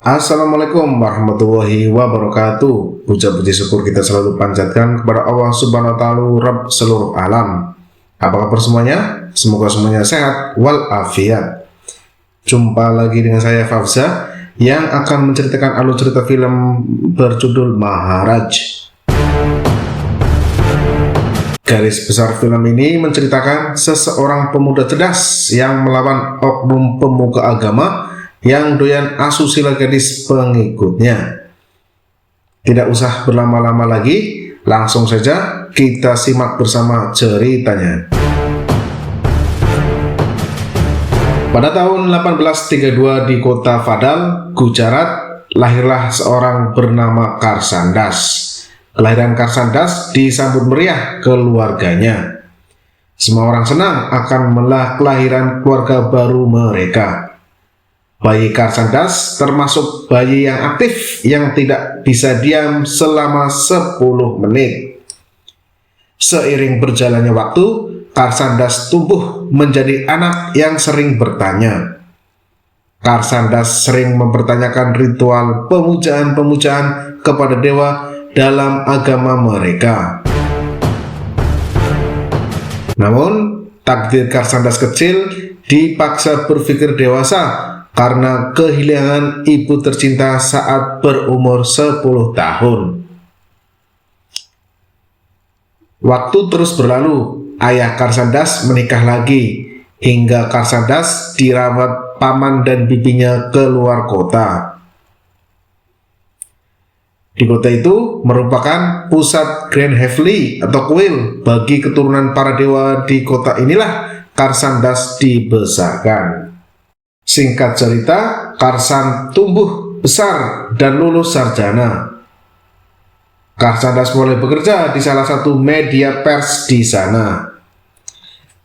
Assalamualaikum warahmatullahi wabarakatuh. Puja puji syukur kita selalu panjatkan kepada Allah Subhanahu wa Ta'ala, Rabb seluruh alam. Apa kabar semuanya? Semoga semuanya sehat walafiat. Jumpa lagi dengan saya Fafza yang akan menceritakan alur cerita film berjudul Maharaj. Garis besar film ini menceritakan seseorang pemuda cerdas yang melawan oknum pemuka agama yang doyan asusila gadis pengikutnya. Tidak usah berlama-lama lagi, langsung saja kita simak bersama ceritanya. Pada tahun 1832 di kota Fadal, Gujarat, lahirlah seorang bernama Karsandas. Kelahiran Karsandas disambut meriah keluarganya. Semua orang senang akan kelahiran keluarga baru mereka. Bayi Karsandas termasuk bayi yang aktif yang tidak bisa diam selama 10 menit. Seiring berjalannya waktu, Karsandas tumbuh menjadi anak yang sering bertanya. Karsandas sering mempertanyakan ritual pemujaan-pemujaan kepada dewa dalam agama mereka. Namun, takdir Karsandas kecil dipaksa berpikir dewasa karena kehilangan ibu tercinta saat berumur 10 tahun. Waktu terus berlalu, ayah Karsandas menikah lagi, hingga Karsandas dirawat paman dan bibinya keluar kota. Di kota itu merupakan pusat Grand Heavenly atau kuil bagi keturunan para dewa. Di kota inilah Karsandas dibesarkan. Singkat cerita, Karsan tumbuh besar dan lulus sarjana. Karsandas mulai bekerja di salah satu media pers di sana.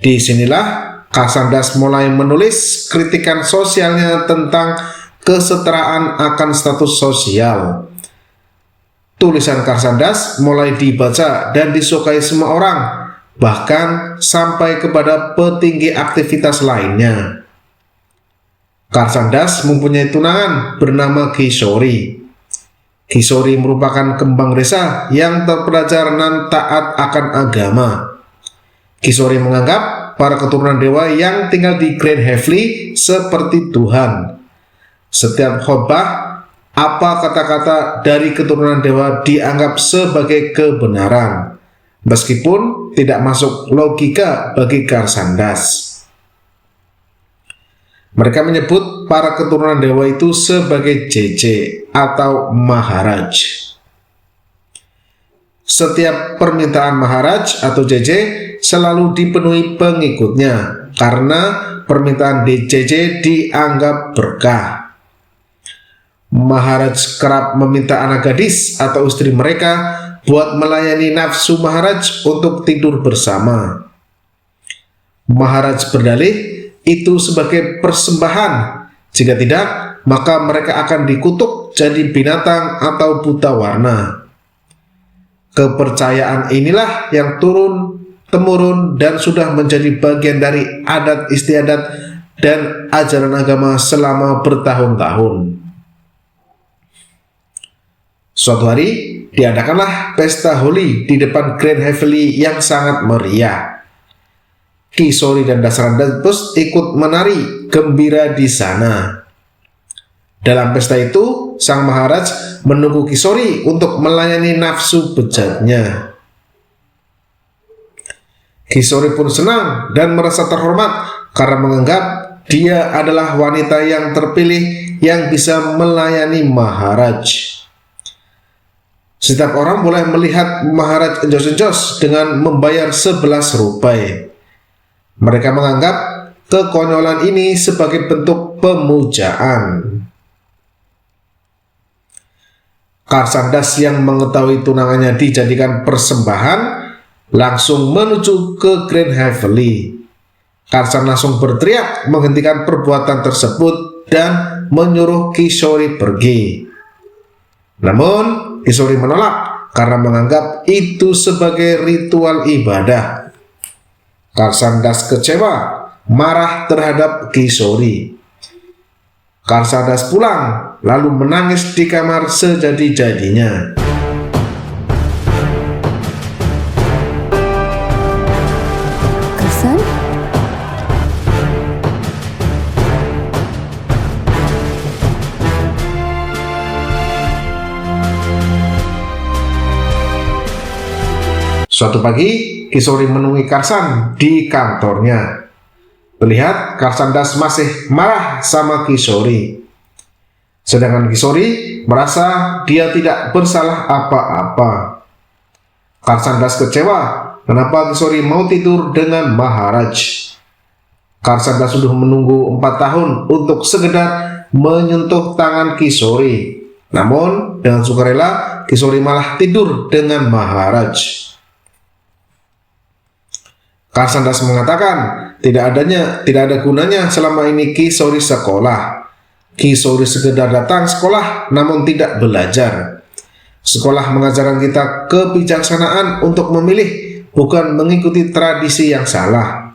Disinilah Karsandas mulai menulis kritikan sosialnya tentang kesetaraan akan status sosial. Tulisan Karsandas mulai dibaca dan disukai semua orang, bahkan sampai kepada petinggi aktivitas lainnya. Karsandas mempunyai tunangan bernama Kishori. Kishori merupakan kembang desa yang terpelajar dan taat akan agama. Kishori menganggap para keturunan dewa yang tinggal di Grand Heavenly seperti Tuhan. Setiap khotbah, apa kata-kata dari keturunan dewa dianggap sebagai kebenaran, meskipun tidak masuk logika bagi Karsandas. Mereka menyebut para keturunan dewa itu sebagai JJ atau Maharaj. Setiap permintaan Maharaj atau JJ selalu dipenuhi pengikutnya karena permintaan JJ dianggap berkah. Maharaj kerap meminta anak gadis atau istri mereka buat melayani nafsu Maharaj untuk tidur bersama. Maharaj berdalih itu sebagai persembahan. Jika tidak, maka mereka akan dikutuk jadi binatang atau buta warna. Kepercayaan inilah yang turun-temurun dan sudah menjadi bagian dari adat istiadat dan ajaran agama selama bertahun-tahun. Suatu hari, diadakanlah pesta Holi di depan Grand Heavenly yang sangat meriah. Kishori dan Dasrandas ikut menari gembira di sana. Dalam pesta itu, sang Maharaj menunggu Kishori untuk melayani nafsu bejatnya. Kishori pun senang dan merasa terhormat karena menganggap dia adalah wanita yang terpilih yang bisa melayani Maharaj. Setiap orang boleh melihat Maharaj enjos-enjos dengan membayar 11 rupiah. Mereka menganggap kekonyolan ini sebagai bentuk pemujaan. Karsandas yang mengetahui tunangannya dijadikan persembahan langsung menuju ke Grand Heavenly. Karsan langsung berteriak menghentikan perbuatan tersebut dan menyuruh Kishori pergi. Namun Kishori menolak karena menganggap itu sebagai ritual ibadah. Karsandas kecewa, marah terhadap Kishori. Karsandas pulang lalu menangis di kamar sejadi-jadinya. Karsan? Suatu pagi, Kisori menemui Karsan di kantornya. Terlihat Karsandas masih marah sama Kisori. Sedangkan Kisori merasa dia tidak bersalah apa-apa. Karsandas kecewa kenapa Kisori mau tidur dengan Maharaj. Karsandas sudah menunggu 4 tahun untuk sekedar menyentuh tangan Kisori. Namun dengan sukarela Kisori malah tidur dengan Maharaj. Karsandas mengatakan tidak ada gunanya selama ini Kisori sekolah. Kisori sekedar datang sekolah namun tidak belajar. Sekolah mengajarkan kita kebijaksanaan untuk memilih, bukan mengikuti tradisi yang salah.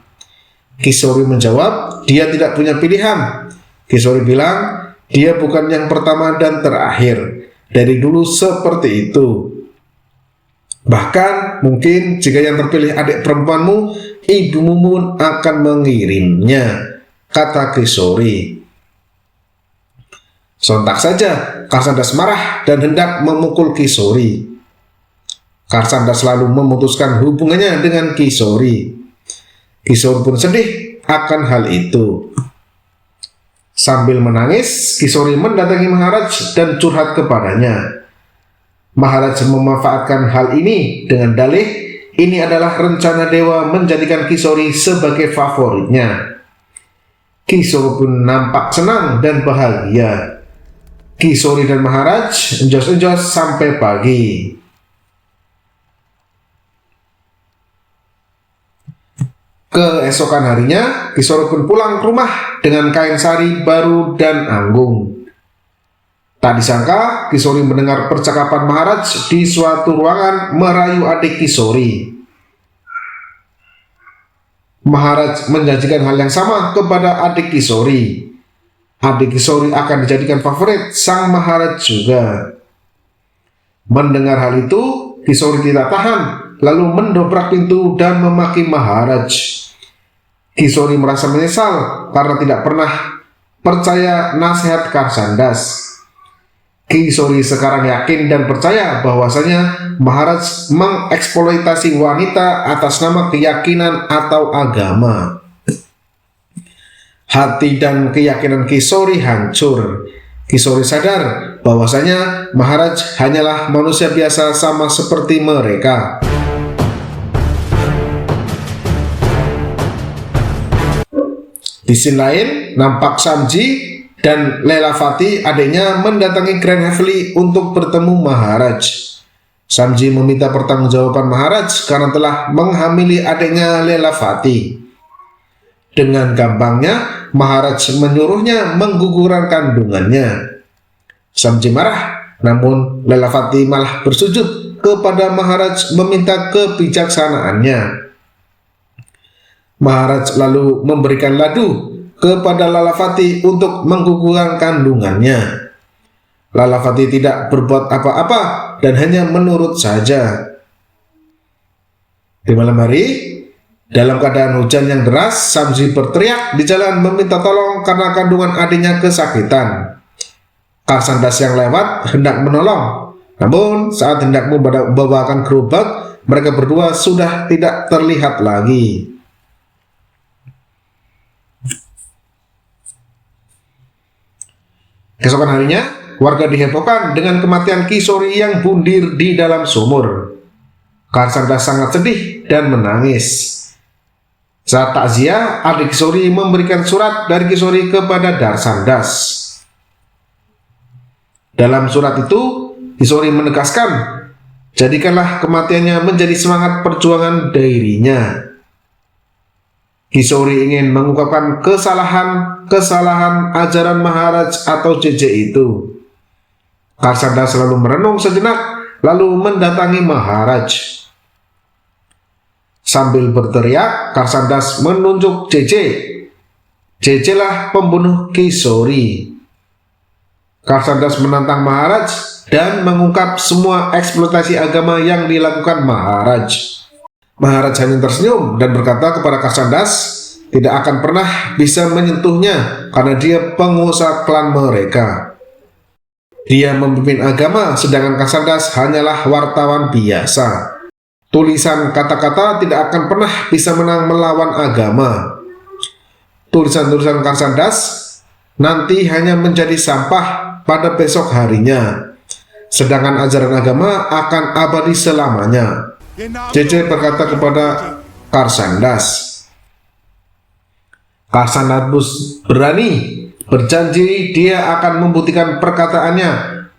Kisori menjawab dia tidak punya pilihan. Kisori bilang dia bukan yang pertama dan terakhir. Dari dulu seperti itu. Bahkan mungkin jika yang terpilih adik perempuanmu, ibumu pun akan mengirimnya, kata Kisori. Sontak saja Karsandas marah dan hendak memukul Kisori. Karsandas lalu memutuskan hubungannya dengan Kisori. Kisori pun sedih akan hal itu. Sambil menangis, Kisori mendatangi Maharaj dan curhat kepadanya. Maharaj memanfaatkan hal ini dengan dalih ini adalah rencana dewa menjadikan Kisori sebagai favoritnya. Kisori pun nampak senang dan bahagia. Kisori dan Maharaj enjos-enjos sampai pagi. Keesokan harinya, Kisori pun pulang ke rumah dengan kain sari baru dan anggung. Tak disangka, Kisori mendengar percakapan Maharaj di suatu ruangan merayu adik Kisori. Maharaj menjanjikan hal yang sama kepada adik Kisori. Adik Kisori akan dijadikan favorit sang Maharaj juga. Mendengar hal itu, Kisori tidak tahan, lalu mendobrak pintu dan memaki Maharaj. Kisori merasa menyesal karena tidak pernah percaya nasihat Karsandas. Kisori sekarang yakin dan percaya bahwasanya Maharaj mengeksploitasi wanita atas nama keyakinan atau agama. Hati dan keyakinan Kisori hancur. Kisori sadar bahwasanya Maharaj hanyalah manusia biasa sama seperti mereka. Di sisi lain, nampak Samji dan Lelavati adiknya mendatangi Grand Heveli untuk bertemu Maharaj. Samji meminta pertanggungjawaban Maharaj karena telah menghamili adiknya Lelavati. Dengan gampangnya, Maharaj menyuruhnya menggugurkan kandungannya. Samji marah, namun Lelavati malah bersujud kepada Maharaj meminta kebijaksanaannya. Maharaj lalu memberikan ladu kepada Lelavati untuk menggugurkan kandungannya. Lelavati tidak berbuat apa-apa dan hanya menurut saja. Di malam hari, dalam keadaan hujan yang deras, Samji berteriak di jalan meminta tolong karena kandungan adiknya kesakitan. Karsandas yang lewat hendak menolong, namun saat hendak membawakan gerobak, mereka berdua sudah tidak terlihat lagi. Keesokan harinya, warga dihebohkan dengan kematian Kisori yang bundir di dalam sumur. Karsandas sangat sedih dan menangis. Saat takziah, adik Kisori memberikan surat dari Kisori kepada Darsandas. Dalam surat itu, Kisori menegaskan, jadikanlah kematiannya menjadi semangat perjuangan dirinya. Kisori ingin mengungkapkan kesalahan ajaran Maharaj atau JJ itu. Karsandas selalu merenung sejenak, lalu mendatangi Maharaj. Sambil berteriak, Karsandas menunjuk JJ. JJ lah pembunuh Kisori. Karsandas menantang Maharaj dan mengungkap semua eksploitasi agama yang dilakukan Maharaj. Maharaj hanya tersenyum dan berkata kepada Karsandas, tidak akan pernah bisa menyentuhnya karena dia pengusaha klan mereka. Dia memimpin agama, sedangkan Karsandas hanyalah wartawan biasa. Tulisan kata-kata tidak akan pernah bisa menang melawan agama. Tulisan-tulisan Karsandas nanti hanya menjadi sampah pada besok harinya, sedangkan ajaran agama akan abadi selamanya. JJ berkata kepada Karsandas. Karsandas berani berjanji dia akan membuktikan perkataannya,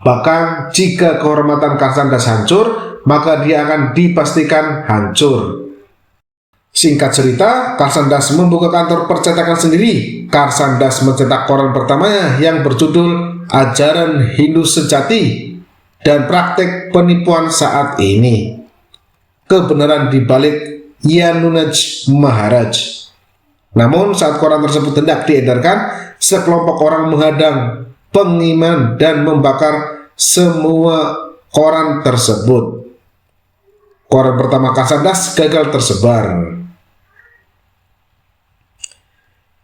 bahkan jika kehormatan Karsandas hancur, maka dia akan dipastikan hancur. Singkat cerita, Karsandas membuka kantor percetakan sendiri. Karsandas mencetak koran pertamanya yang berjudul Ajaran Hindu Sejati dan Praktek Penipuan Saat Ini. Kebenaran di balik Yanunaj Maharaj. Namun saat koran tersebut hendak diedarkan, sekelompok orang menghadang pengiman dan membakar semua koran tersebut. Koran pertama Karsandas gagal tersebar.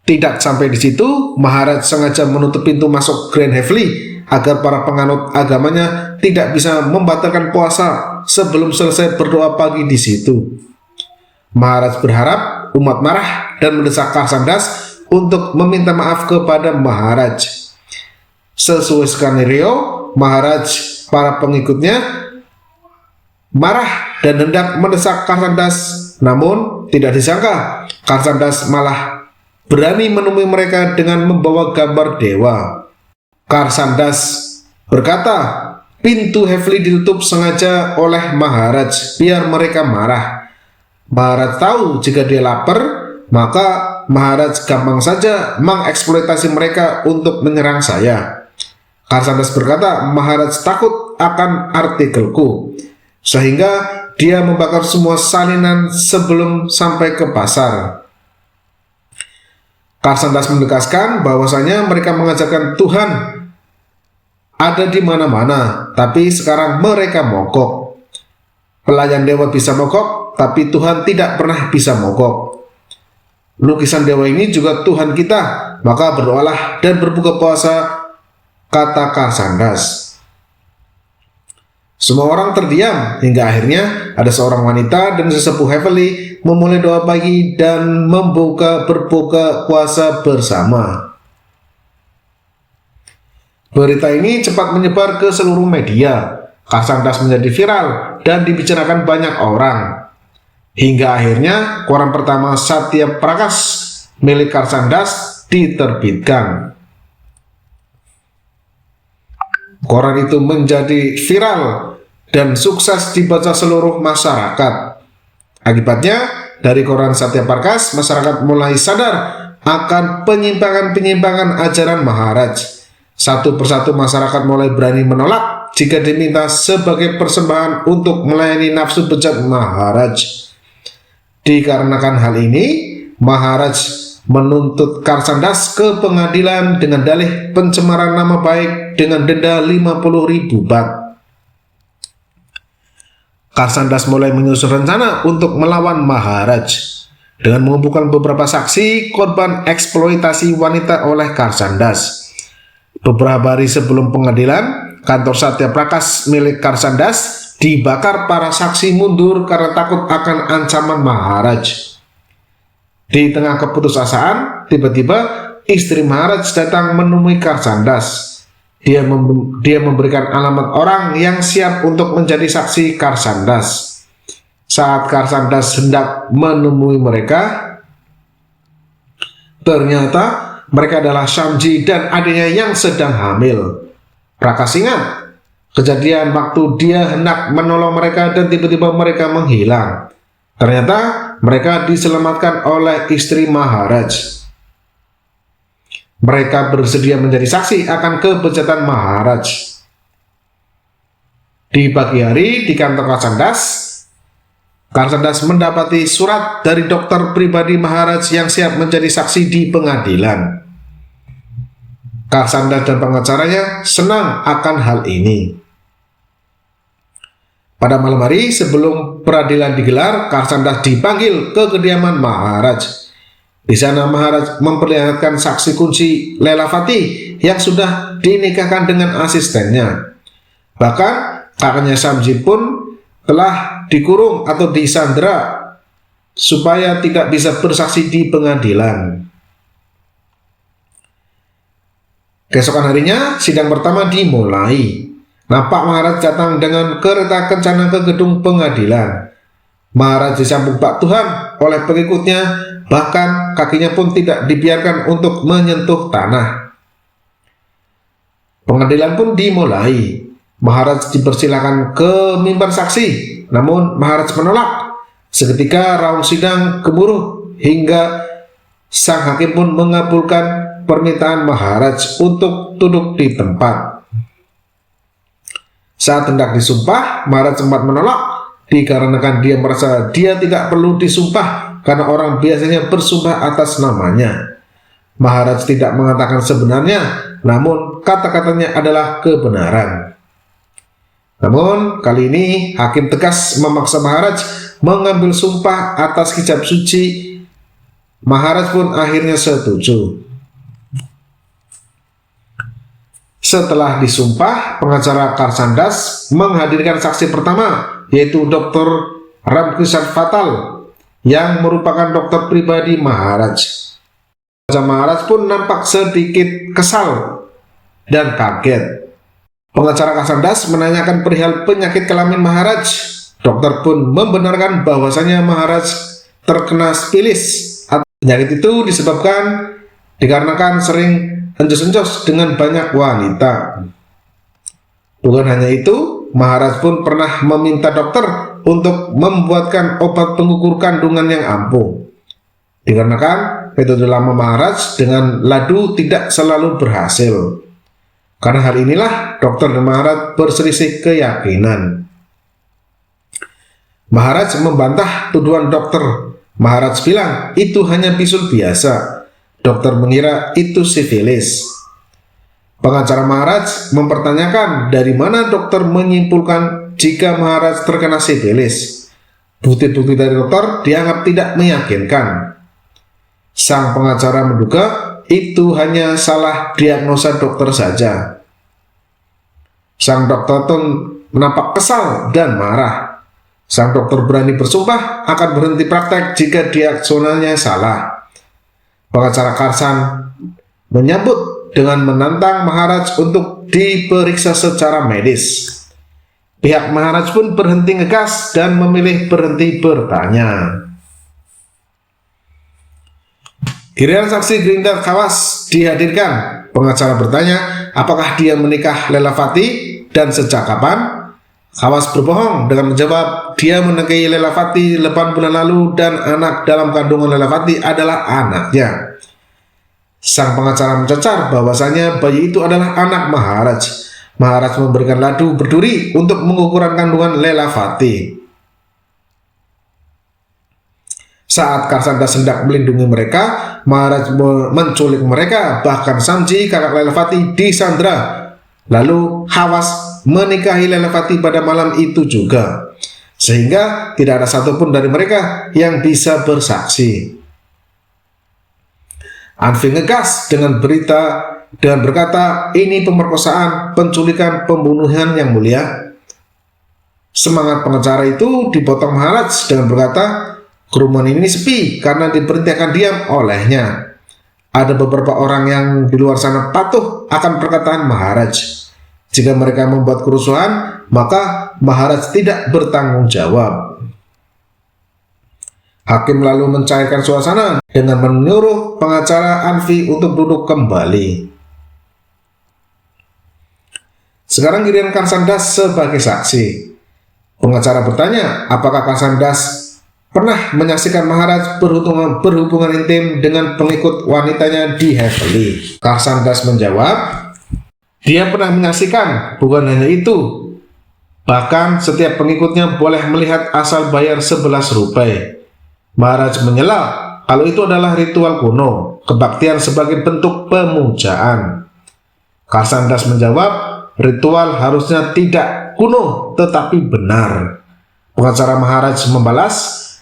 Tidak sampai di situ, Maharaj sengaja menutup pintu masuk Grand Heveli agar para penganut agamanya tidak bisa membatalkan puasa sebelum selesai berdoa pagi di situ. Maharaj berharap umat marah dan mendesak Karsandas untuk meminta maaf kepada Maharaj. Sesuai skenario, Maharaj para pengikutnya marah dan hendak mendesak Karsandas, namun tidak disangka Karsandas malah berani menemui mereka dengan membawa gambar dewa. Karsandas berkata, pintu Heveli ditutup sengaja oleh Maharaj biar mereka marah. Maharaj tahu jika dia lapar, maka Maharaj gampang saja mengeksploitasi mereka untuk menyerang saya. Karsandas berkata, Maharaj takut akan artikelku, sehingga dia membakar semua salinan sebelum sampai ke pasar. Karsandas menegaskan bahwasanya mereka mengajarkan Tuhan ada di mana-mana, tapi sekarang mereka mogok. Pelayan dewa bisa mogok, tapi Tuhan tidak pernah bisa mogok. Lukisan dewa ini juga Tuhan kita, maka berdoalah dan berbuka puasa, kata Karsandas. Semua orang terdiam hingga akhirnya ada seorang wanita dan sesepuh Heveli memulai doa pagi dan berbuka puasa bersama. Berita ini cepat menyebar ke seluruh media. Karsandas menjadi viral dan dibicarakan banyak orang. Hingga akhirnya koran pertama Satya Prakash milik Karsandas diterbitkan. Koran itu menjadi viral dan sukses dibaca seluruh masyarakat. Akibatnya, dari koran Satya Prakash, masyarakat mulai sadar akan penyimpangan-penyimpangan ajaran Maharaj. Satu persatu masyarakat mulai berani menolak jika diminta sebagai persembahan untuk melayani nafsu bejat Maharaj. Dikarenakan hal ini, Maharaj menuntut Karsandas ke pengadilan dengan dalih pencemaran nama baik dengan denda 50.000 baht. Karsandas mulai menyusun rencana untuk melawan Maharaj dengan mengumpulkan beberapa saksi korban eksploitasi wanita oleh Karsandas. Beberapa hari sebelum pengadilan, kantor Satya Prakash milik Karsandas dibakar. Para saksi mundur karena takut akan ancaman Maharaj. Di tengah keputusasaan, tiba-tiba istri Maharaj datang menemui Karsandas. Dia memberikan alamat orang yang siap untuk menjadi saksi Karsandas. Saat Karsandas hendak menemui mereka, ternyata mereka adalah Shamji dan adiknya yang sedang hamil. Prakash ingat kejadian waktu dia hendak menolong mereka dan tiba-tiba mereka menghilang. Ternyata mereka diselamatkan oleh istri Maharaj. Mereka bersedia menjadi saksi akan kebejatan Maharaj. Di pagi hari di kantor Karsandas mendapati surat dari dokter pribadi Maharaj yang siap menjadi saksi di pengadilan. Karsandas dan pengacaranya senang akan hal ini. Pada malam hari sebelum peradilan digelar, Karsandas dipanggil ke kediaman Maharaj. Di sana Maharaj memperlihatkan saksi kunci Lelavati yang sudah dinikahkan dengan asistennya. Bahkan kakaknya Samji pun telah dikurung atau disandera supaya tidak bisa bersaksi di pengadilan. Keesokan harinya sidang pertama dimulai. Nampak Maharaj datang dengan kereta kencana ke gedung pengadilan. Maharaj disambut bak Tuhan oleh pengikutnya, bahkan kakinya pun tidak dibiarkan untuk menyentuh tanah. Pengadilan pun dimulai. Maharaj dipersilakan ke mimbar saksi, namun Maharaj menolak. Seketika raung sidang gemuruh hingga sang hakim pun mengabulkan permintaan Maharaj untuk duduk di tempat. Saat hendak disumpah, Maharaj sempat menolak dikarenakan dia merasa dia tidak perlu disumpah karena orang biasanya bersumpah atas namanya. Maharaj tidak mengatakan sebenarnya, namun kata-katanya adalah kebenaran. Namun kali ini hakim tegas memaksa Maharaj mengambil sumpah atas kitab suci. Maharaj pun akhirnya setuju. Setelah disumpah, pengacara Karsandas menghadirkan saksi pertama, yaitu Dr. Ramkishan Fatal yang merupakan dokter pribadi Maharaj. Maharaj pun nampak sedikit kesal dan kaget. Pengacara Karsandas menanyakan perihal penyakit kelamin Maharaj. Dokter pun membenarkan bahwasanya Maharaj terkena sifilis. Penyakit itu disebabkan dikarenakan sering encos-encos dengan banyak wanita. Bukan hanya itu, Maharaj pun pernah meminta dokter untuk membuatkan obat pengukur kandungan yang ampuh. Dikarenakan metode lama Maharaj dengan ladu tidak selalu berhasil. Karena hal inilah dokter dan Maharaj berselisih keyakinan. Maharaj membantah tuduhan dokter. Maharaj bilang itu hanya bisul biasa. Dokter mengira itu sifilis. Pengacara Maharaj mempertanyakan dari mana dokter menyimpulkan jika Maharaj terkena sifilis. Bukti-bukti dari dokter dianggap tidak meyakinkan. Sang pengacara menduga itu hanya salah diagnosa dokter saja. Sang dokter pun nampak kesal dan marah. Sang dokter berani bersumpah akan berhenti praktek jika diagnosanya salah. Pengacara Karsan menyambut dengan menantang Maharaj untuk diperiksa secara medis. Pihak Maharaj pun berhenti ngegas dan memilih berhenti bertanya. Giliran saksi Grindar Khawas dihadirkan. Pengacara bertanya apakah dia menikah Lelavati dan sejak kapan. Khawas berbohong dengan menjawab dia menikahi Lelavati 8 bulan lalu dan anak dalam kandungan Lelavati adalah anaknya. Sang pengacara mencecar bahwasanya bayi itu adalah anak Maharaj. Maharaj memberikan ladu berduri untuk mengukuran kandungan Lelavati. Saat Karsandas hendak melindungi mereka, Maharaj menculik mereka, bahkan Samji kakak Lelavati disandra. Lalu Khawas menikahi Lelavati pada malam itu juga, sehingga tidak ada satupun dari mereka yang bisa bersaksi. Anfi ngegas dengan berita dan berkata ini pemerkosaan, penculikan, pembunuhan yang mulia. Semangat pengacara itu dipotong Maharaj dengan berkata kerumunan ini sepi karena diperintahkan diam olehnya. Ada beberapa orang yang di luar sana patuh akan perkataan Maharaj. Jika mereka membuat kerusuhan, maka Maharaj tidak bertanggung jawab. Hakim lalu mencairkan suasana dengan menyuruh pengacara Anfi untuk duduk kembali. Sekarang giliran Karsandas sebagai saksi. Pengacara bertanya, apakah Karsandas pernah menyaksikan Maharaj berhubungan intim dengan pengikut wanitanya di Heavenly? Karsandas menjawab, dia pernah menyaksikan, bukan hanya itu. Bahkan setiap pengikutnya boleh melihat asal bayar 11 rupiah. Maharaj menyela kalau itu adalah ritual kuno, kebaktian sebagai bentuk pemujaan. Karsandas menjawab, ritual harusnya tidak kuno tetapi benar. Pengacara Maharaj membalas,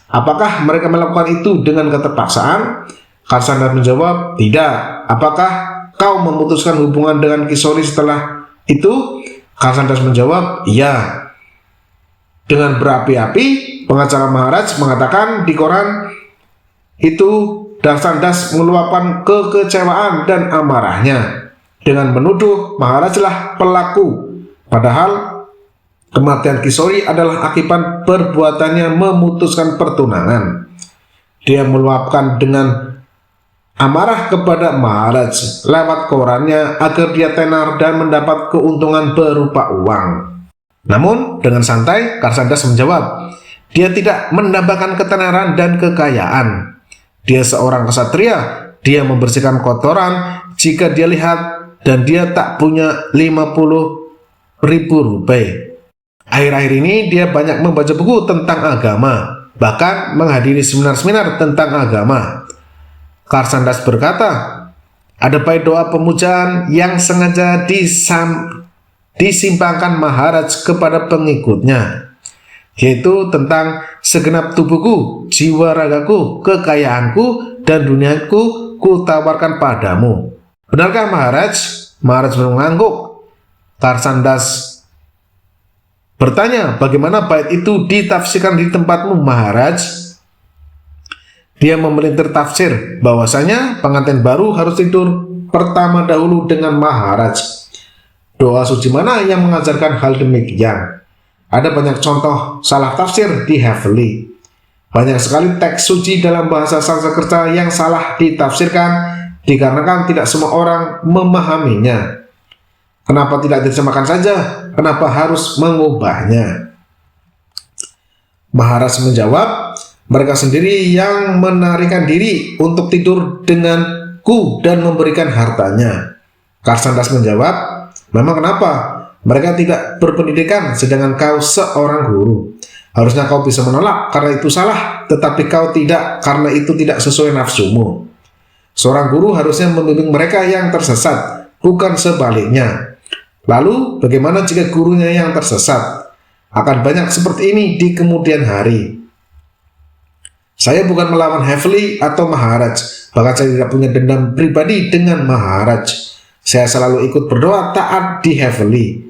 apakah mereka melakukan itu dengan keterpaksaan? Karsandas menjawab, tidak. Apakah kau memutuskan hubungan dengan Kishori setelah itu? Karsandas menjawab, iya. Dengan berapi-api, pengacara Maharaj mengatakan di koran itu Karsandas meluapkan kekecewaan dan amarahnya dengan menuduh Maharaj lah pelaku, padahal kematian Kishori adalah akibat perbuatannya memutuskan pertunangan. Dia meluapkan dengan amarah kepada Maharaj lewat korannya agar dia tenar dan mendapat keuntungan berupa uang. Namun dengan santai Karsandas menjawab, dia tidak mendambakan ketenaran dan kekayaan. Dia seorang ksatria, dia membersihkan kotoran jika dia lihat, dan dia tak punya 50.000 rupiah. Akhir-akhir ini dia banyak membaca buku tentang agama, bahkan menghadiri seminar-seminar tentang agama. Karsandas berkata, ada baik doa pemujaan yang sengaja disimpangkan Maharaj kepada pengikutnya, yaitu tentang segenap tubuhku, jiwa ragaku, kekayaanku, dan duniaku kutawarkan padamu. Benarkah Maharaj? Maharaj mengangguk. Karsandas bertanya, bagaimana bait itu ditafsirkan di tempatmu, Maharaj? Dia memelintir tafsir bahwasanya pengantin baru harus tidur pertama dahulu dengan Maharaj. Doa suci mana yang mengajarkan hal demikian? Ada banyak contoh salah tafsir di Hafli. Banyak sekali teks suci dalam bahasa Sanskerta yang salah ditafsirkan dikarenakan tidak semua orang memahaminya. Kenapa tidak diterjemahkan saja? Kenapa harus mengubahnya? Maharaj menjawab, mereka sendiri yang menarikan diri untuk tidur denganku dan memberikan hartanya. Karsandas menjawab, memang kenapa? Mereka tidak berpendidikan sedangkan kau seorang guru. Harusnya kau bisa menolak karena itu salah, tetapi kau tidak karena itu tidak sesuai nafsumu. Seorang guru harusnya membimbing mereka yang tersesat, bukan sebaliknya. Lalu bagaimana jika gurunya yang tersesat? Akan banyak seperti ini di kemudian hari. Saya bukan melawan Hafli atau Maharaj, bahkan saya tidak punya dendam pribadi dengan Maharaj. Saya selalu ikut berdoa taat di Hafli,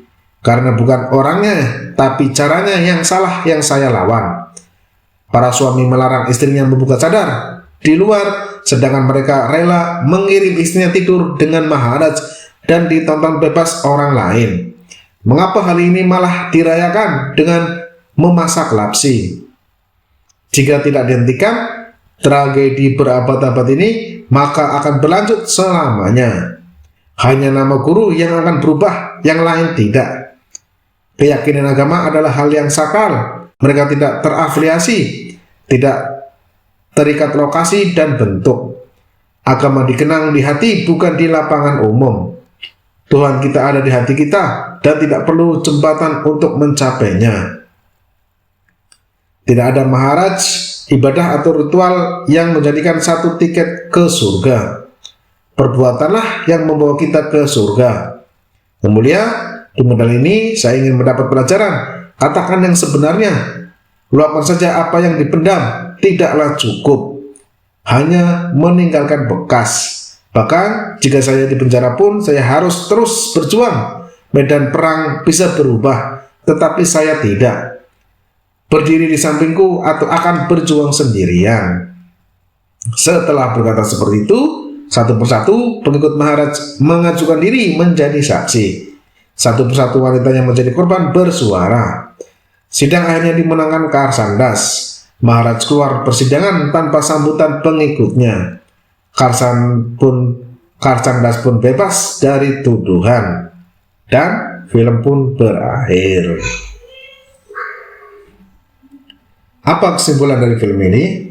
karena bukan orangnya, tapi caranya yang salah yang saya lawan. Para suami melarang istrinya membuka cadar di luar, sedangkan mereka rela mengirim istrinya tidur dengan Maharaj dan ditonton bebas orang lain. Mengapa hal ini malah dirayakan dengan memasak lapsi? Jika tidak dihentikan, tragedi berabad-abad ini maka akan berlanjut selamanya. Hanya nama guru yang akan berubah, yang lain tidak. Keyakinan agama adalah hal yang sakral. Mereka tidak terafiliasi, tidak terikat lokasi dan bentuk. Agama dikenang di hati, bukan di lapangan umum. Tuhan kita ada di hati kita dan tidak perlu jembatan untuk mencapainya. Tidak ada Maharaj, ibadah atau ritual yang menjadikan satu tiket ke surga. Perbuatanlah yang membawa kita ke surga. Yang mulia, di modal ini saya ingin mendapat pelajaran. Katakan yang sebenarnya. Luapkan saja apa yang dipendam, tidaklah cukup. Hanya meninggalkan bekas. Bahkan jika saya di penjara pun saya harus terus berjuang. Medan perang bisa berubah, tetapi saya tidak. Berdiri di sampingku atau akan berjuang sendirian. Setelah berkata seperti itu, satu persatu pengikut Maharaj mengajukan diri menjadi saksi. Satu persatu wanita yang menjadi korban bersuara. Sidang akhirnya dimenangkan Karsandas. Maharaj keluar persidangan tanpa sambutan pengikutnya. Karsandas pun bebas dari tuduhan. Dan film pun berakhir. Apa kesimpulan dari film ini?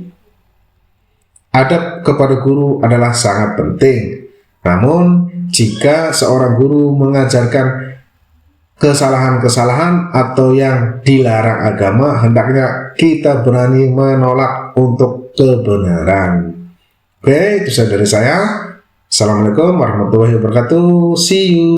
Adab kepada guru adalah sangat penting. Namun, jika seorang guru mengajarkan kesalahan-kesalahan atau yang dilarang agama, hendaknya kita berani menolak untuk kebenaran. Oke, itu saja dari saya. Assalamualaikum warahmatullahi wabarakatuh. See you.